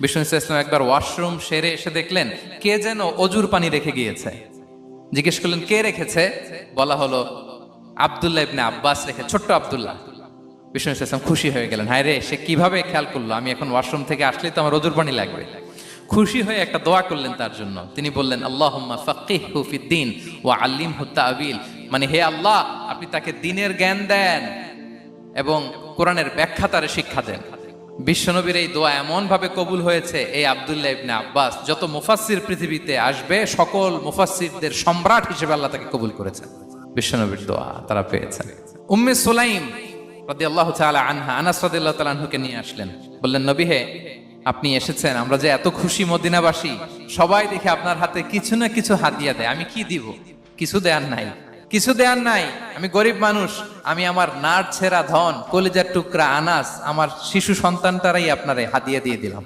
বিষ্ণু ইসলাম একবার ওয়াশরুম সেরে এসে দেখলেন কে যেন অজুর পানি রেখে গিয়েছে। জিজ্ঞেস করলেন কে রেখেছে? বলা হলো আব্দুল্লাহ ইবনে আব্বাস রেখে, ছোট্ট আব্দুল্লাহ। বিষ্ণু ইসলাম খুশি হয়ে গেলেন, হায় রে, সে কিভাবে খেয়াল করলো, আমি এখন ওয়াশরুম থেকে আসলেই তো আমার অজুর পানি লাগবে। খুশি হয়ে একটা দোয়া করলেন তার জন্য। তিনি বললেন আল্লাহুম্মা ফাক্কিহহু ফিদ্দীন ওয়া আল্লিমহু তা'বীল, মানে হে আল্লাহ, আপনি তাকে দ্বীনের জ্ঞান দেন এবং কোরআনের ব্যাখ্যা তারে শিক্ষা দেন। বিশ্বনবীর এই দোয়া এমন ভাবে কবুল হয়েছে, এই আব্দুল্লাহ ইবনে আব্বাস যত মুফাসসির পৃথিবীতে আসবে সকল মুফাসসিরদের সম্রাট হিসেবে আল্লাহ তাকে কবুল করেছেন। বিশ্বনবীর দোয়া তারা পেয়েছেন। উম্মে সুলাইম রাদিয়াল্লাহু তাআলা আনহা আনাস রাদিয়াল্লাহু তাআলা আনহুকে নিয়ে আসলেন, বললেন নবী হে, আপনি এসেছেন, আমরা যে এত খুশি মদিনাবাসী, সবাই দেখে আপনার হাতে কিছু না কিছু হাদিয়া দেয়, আমি কি দিব? কিছু দেয়ার নাই, কিছু দেয়ার নাই, আমি গরিব মানুষ, আমি আমার নার ছেঁড়া ধন, কলিজার টুকরা আনাস, আমার শিশু সন্তানটারাই আপনারে হাদিয়া দিয়ে দিলাম।